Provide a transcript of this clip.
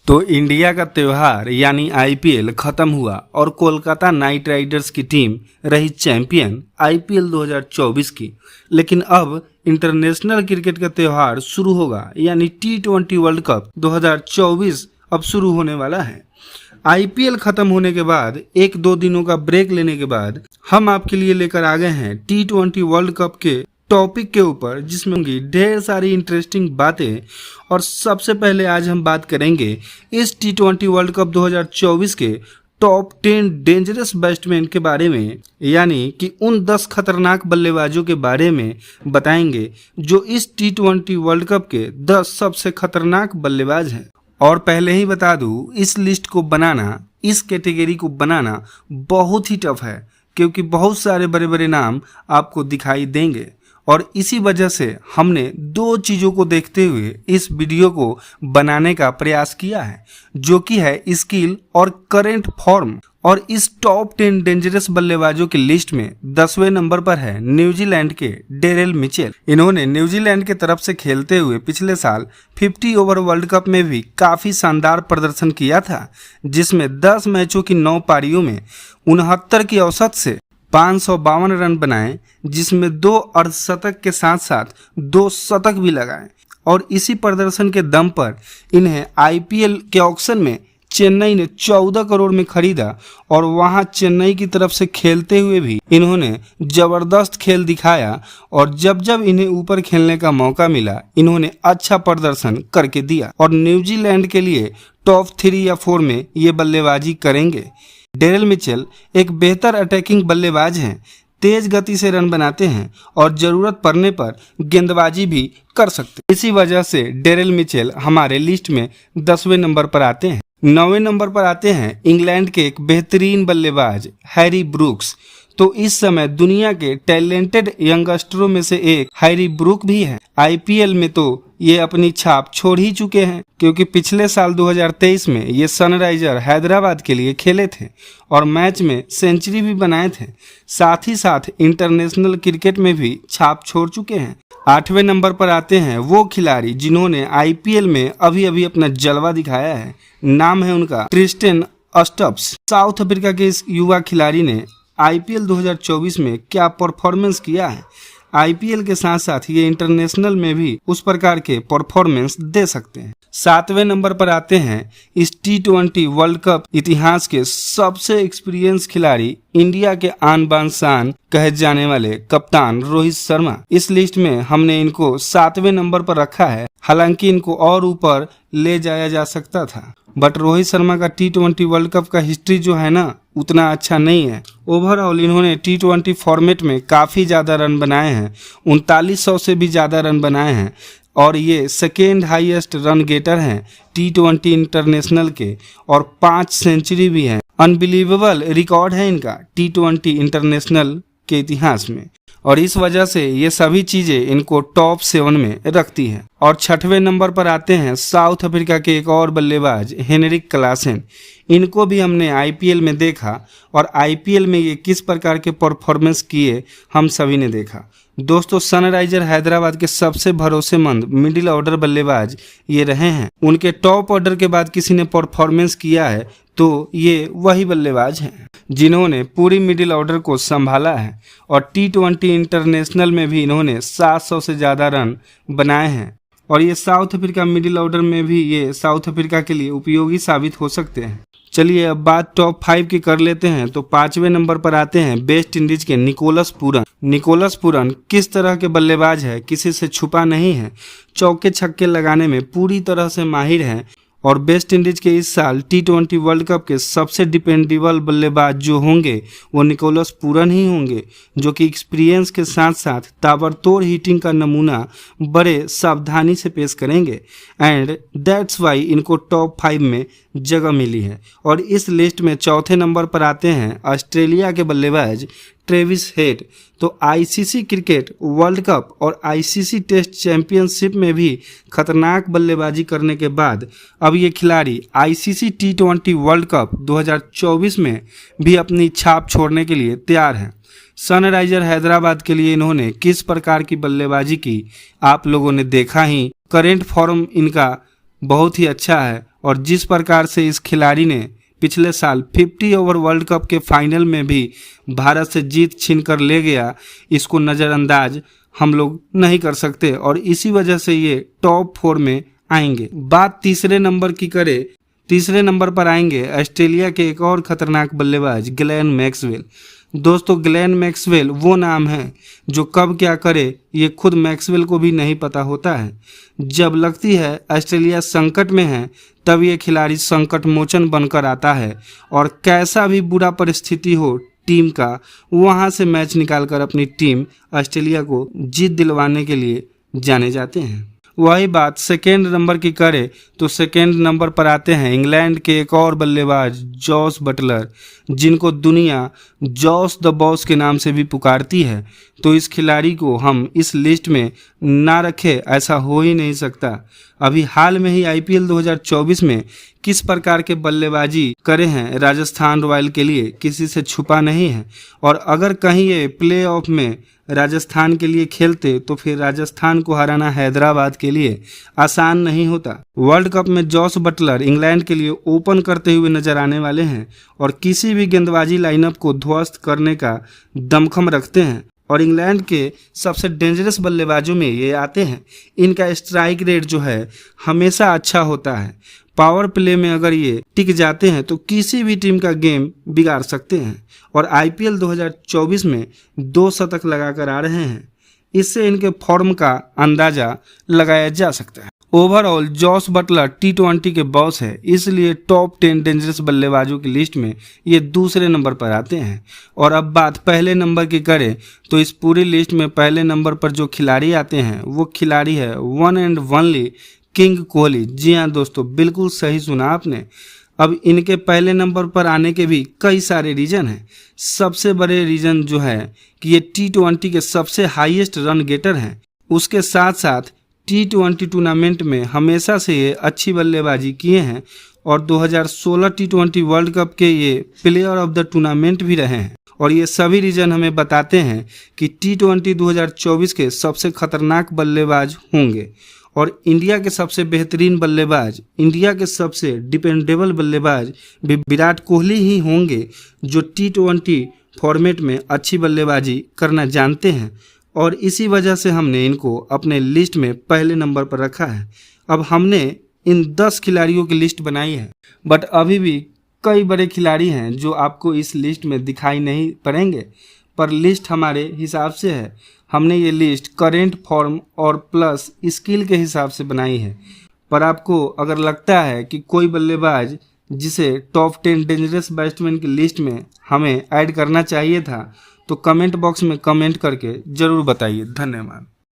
तो इंडिया का त्योहार यानी आईपीएल खत्म हुआ और कोलकाता नाइट राइडर्स की टीम रही चैंपियन आईपीएल 2024 की। लेकिन अब इंटरनेशनल क्रिकेट का त्योहार शुरू होगा यानी T20 वर्ल्ड कप 2024 अब शुरू होने वाला है। आईपीएल खत्म होने के बाद एक दो दिनों का ब्रेक लेने के बाद हम आपके लिए लेकर आ गए हैं T20 वर्ल्ड कप के टॉपिक के ऊपर, जिसमें होंगी ढेर सारी इंटरेस्टिंग बातें। और सबसे पहले आज हम बात करेंगे इस T20 वर्ल्ड कप 2024 के टॉप 10 डेंजरस बैट्समैन के बारे में, यानी कि उन 10 खतरनाक बल्लेबाजों के बारे में बताएंगे जो इस T20 वर्ल्ड कप के 10 सबसे खतरनाक बल्लेबाज हैं। और पहले ही बता दूं, इस लिस्ट को बनाना, इस कैटेगरी को बनाना बहुत ही टफ है, क्योंकि बहुत सारे बड़े बड़े नाम आपको दिखाई देंगे। और इसी वजह से हमने दो चीज़ों को देखते हुए इस वीडियो को बनाने का प्रयास किया है, जो कि है स्किल और करेंट फॉर्म। और इस टॉप 10 डेंजरस बल्लेबाजों की लिस्ट में 10वें नंबर पर है न्यूजीलैंड के डेरेल मिचेल। इन्होंने न्यूजीलैंड के तरफ से खेलते हुए पिछले साल 50 ओवर वर्ल्ड कप में भी काफ़ी शानदार प्रदर्शन किया था, जिसमें 10 मैचों की 9 पारियों में 69 की औसत से 552 रन बनाए, जिसमें 2 अर्धशतक के साथ साथ 2 शतक भी लगाए। और इसी प्रदर्शन के दम पर इन्हें आईपीएल के ऑक्शन में चेन्नई ने 14 करोड़ में खरीदा और वहां चेन्नई की तरफ से खेलते हुए भी इन्होंने जबरदस्त खेल दिखाया। और जब जब इन्हें ऊपर खेलने का मौका मिला, इन्होंने अच्छा प्रदर्शन करके दिया और न्यूजीलैंड के लिए टॉप 3 या 4 में ये बल्लेबाजी करेंगे। डेरेल मिचेल एक बेहतर अटैकिंग बल्लेबाज हैं, तेज गति से रन बनाते हैं और जरूरत पड़ने पर गेंदबाजी भी कर सकते हैं। इसी वजह से डेरेल मिचेल हमारे लिस्ट में 10वें नंबर पर आते हैं। 9वें नंबर पर आते हैं इंग्लैंड के एक बेहतरीन बल्लेबाज हैरी ब्रूक्स। तो इस समय दुनिया के टैलेंटेड यंगस्टरों में से एक हैरी ब्रूक भी है। आईपीएल में तो ये अपनी छाप छोड़ ही चुके हैं, क्योंकि पिछले साल 2023 में ये सनराइजर हैदराबाद के लिए खेले थे और मैच में सेंचुरी भी बनाए थे। साथ ही साथ इंटरनेशनल क्रिकेट में भी छाप छोड़ चुके हैं। 8वें नंबर पर आते हैं वो खिलाड़ी जिन्होंने आईपीएल में अभी अभी अपना जलवा दिखाया है। नाम है उनका ट्रिस्टेन स्टब्स। साउथ अफ्रीका के इस युवा खिलाड़ी ने आईपीएल 2024 में क्या परफॉर्मेंस किया है। आईपीएल के साथ साथ ये इंटरनेशनल में भी उस प्रकार के परफॉर्मेंस दे सकते हैं। 7वें नंबर पर आते हैं इस T20 वर्ल्ड कप इतिहास के सबसे एक्सपीरियंस खिलाड़ी, इंडिया के आन बान शान कहे जाने वाले कप्तान रोहित शर्मा। इस लिस्ट में हमने इनको 7वें नंबर पर रखा है। हालांकि इनको और ऊपर ले जाया जा सकता था, बट रोहित शर्मा का T20 वर्ल्ड कप का हिस्ट्री जो है ना, उतना अच्छा नहीं है। ओवरऑल इन्होंने T20 फॉर्मेट में काफ़ी ज़्यादा रन बनाए हैं, 3900 से भी ज़्यादा रन बनाए हैं। और ये सेकेंड हाईएस्ट रन गेटर हैं T20 इंटरनेशनल के, और 5 सेंचुरी भी हैं। अनबिलीवेबल रिकॉर्ड है इनका T20 इंटरनेशनल के इतिहास में, और इस वजह से ये सभी चीज़ें इनको टॉप 7 में रखती हैं। और 6वें नंबर पर आते हैं साउथ अफ्रीका के एक और बल्लेबाज हेनरिक क्लासेन। इनको भी हमने आईपीएल में देखा और आईपीएल में ये किस प्रकार के परफॉर्मेंस किए हम सभी ने देखा। दोस्तों, सनराइजर हैदराबाद के सबसे भरोसेमंद मिडिल ऑर्डर बल्लेबाज ये रहे हैं। उनके टॉप ऑर्डर के बाद किसी ने परफॉर्मेंस किया है तो ये वही बल्लेबाज हैं जिन्होंने पूरी मिडिल ऑर्डर को संभाला है। और T20 इंटरनेशनल में भी इन्होंने 700 से ज़्यादा रन बनाए हैं। और ये साउथ अफ्रीका मिडिल ऑर्डर में भी ये साउथ अफ्रीका के लिए उपयोगी साबित हो सकते हैं। चलिए अब बात टॉप 5 की कर लेते हैं। तो 5वें नंबर पर आते हैं वेस्ट इंडीज के निकोलस पूरन। निकोलस पूरन किस तरह के बल्लेबाज है, किसी से छुपा नहीं है। चौके छक्के लगाने में पूरी तरह से माहिर हैं। और वेस्ट इंडीज के इस साल T20 वर्ल्ड कप के सबसे डिपेंडेबल बल्लेबाज जो होंगे वो निकोलस पूरन ही होंगे, जो कि एक्सपीरियंस के साथ साथ ताबड़तोड़ हिटिंग का नमूना बड़े सावधानी से पेश करेंगे। एंड दैट्स वाई इनको टॉप 5 में जगह मिली है। और इस लिस्ट में 4थे नंबर पर आते हैं ऑस्ट्रेलिया के बल्लेबाज ट्रेविस हेड। तो आईसीसी क्रिकेट वर्ल्ड कप और आईसीसी टेस्ट चैंपियनशिप में भी खतरनाक बल्लेबाजी करने के बाद अब ये खिलाड़ी आईसीसी T20 वर्ल्ड कप 2024 में भी अपनी छाप छोड़ने के लिए तैयार हैं। सनराइजर हैदराबाद के लिए इन्होंने किस प्रकार की बल्लेबाजी की आप लोगों ने देखा ही। करेंट फॉर्म इनका बहुत ही अच्छा है और जिस प्रकार से इस खिलाड़ी ने पिछले साल 50 ओवर वर्ल्ड कप के फाइनल में भी भारत से जीत छीन कर ले गया, इसको नज़रअंदाज हम लोग नहीं कर सकते और इसी वजह से ये टॉप 4 में आएंगे। बात तीसरे नंबर की करें, तीसरे नंबर पर आएंगे ऑस्ट्रेलिया के एक और खतरनाक बल्लेबाज ग्लेन मैक्सवेल। दोस्तों, ग्लेन मैक्सवेल वो नाम है जो कब क्या करे ये खुद मैक्सवेल को भी नहीं पता होता है। जब लगती है ऑस्ट्रेलिया संकट में है तब ये खिलाड़ी संकट मोचन बनकर आता है और कैसा भी बुरा परिस्थिति हो टीम का, वहां से मैच निकालकर अपनी टीम ऑस्ट्रेलिया को जीत दिलवाने के लिए जाने जाते हैं। वही बात सेकेंड नंबर की करें तो सेकेंड नंबर पर आते हैं इंग्लैंड के एक और बल्लेबाज जॉस बटलर, जिनको दुनिया जॉस द बॉस के नाम से भी पुकारती है। तो इस खिलाड़ी को हम इस लिस्ट में ना रखें ऐसा हो ही नहीं सकता। अभी हाल में ही आईपीएल 2024 में किस प्रकार के बल्लेबाजी करे हैं राजस्थान रॉयल के लिए किसी से छुपा नहीं है और अगर कहीं ये प्लेऑफ में राजस्थान के लिए खेलते तो फिर राजस्थान को हराना हैदराबाद के लिए आसान नहीं होता। वर्ल्ड कप में जॉस बटलर इंग्लैंड के लिए ओपन करते हुए नजर आने वाले हैं और किसी भी गेंदबाजी लाइनअप को ध्वस्त करने का दमखम रखते हैं और इंग्लैंड के सबसे डेंजरस बल्लेबाजों में ये आते हैं। इनका स्ट्राइक रेट जो है हमेशा अच्छा होता है। पावर प्ले में अगर ये टिक जाते हैं तो किसी भी टीम का गेम बिगाड़ सकते हैं और आईपीएल 2024 में 2 शतक लगाकर आ रहे हैं। इससे इनके फॉर्म का अंदाजा लगाया जा सकता है। ओवरऑल जॉस बटलर T20 के बॉस है, इसलिए टॉप 10 डेंजरस बल्लेबाजों की लिस्ट में ये दूसरे नंबर पर आते हैं। और अब बात पहले नंबर की करें तो इस पूरी लिस्ट में पहले नंबर पर जो खिलाड़ी आते हैं वो खिलाड़ी है one and only king Kohli. जी हाँ दोस्तों, बिल्कुल सही सुना आपने। अब इनके पहले नंबर पर आने के भी कई सारे रीज़न हैं। सबसे बड़े रीज़न जो है कि ये T20 के सबसे हाईएस्ट रन गेटर हैं। उसके साथ साथ T20 टूर्नामेंट में हमेशा से ये अच्छी बल्लेबाजी किए हैं और 2016 T20 वर्ल्ड कप के ये प्लेयर ऑफ द टूर्नामेंट भी रहे हैं। और ये सभी रीजन हमें बताते हैं कि T20 2024 के सबसे खतरनाक बल्लेबाज होंगे और इंडिया के सबसे बेहतरीन बल्लेबाज, इंडिया के सबसे डिपेंडेबल बल्लेबाज भी विराट कोहली ही होंगे, जो T20 फॉर्मेट में अच्छी बल्लेबाजी करना जानते हैं और इसी वजह से हमने इनको अपने लिस्ट में पहले नंबर पर रखा है। अब हमने इन 10 खिलाड़ियों की लिस्ट बनाई है, बट अभी भी कई बड़े खिलाड़ी हैं जो आपको इस लिस्ट में दिखाई नहीं पड़ेंगे, पर लिस्ट हमारे हिसाब से है। हमने ये लिस्ट करेंट फॉर्म और प्लस स्किल के हिसाब से बनाई है। पर आपको अगर लगता है कि कोई बल्लेबाज जिसे टॉप 10 डेंजरस बैट्समैन की लिस्ट में हमें ऐड करना चाहिए था तो कमेंट बॉक्स में कमेंट करके ज़रूर बताइए। धन्यवाद।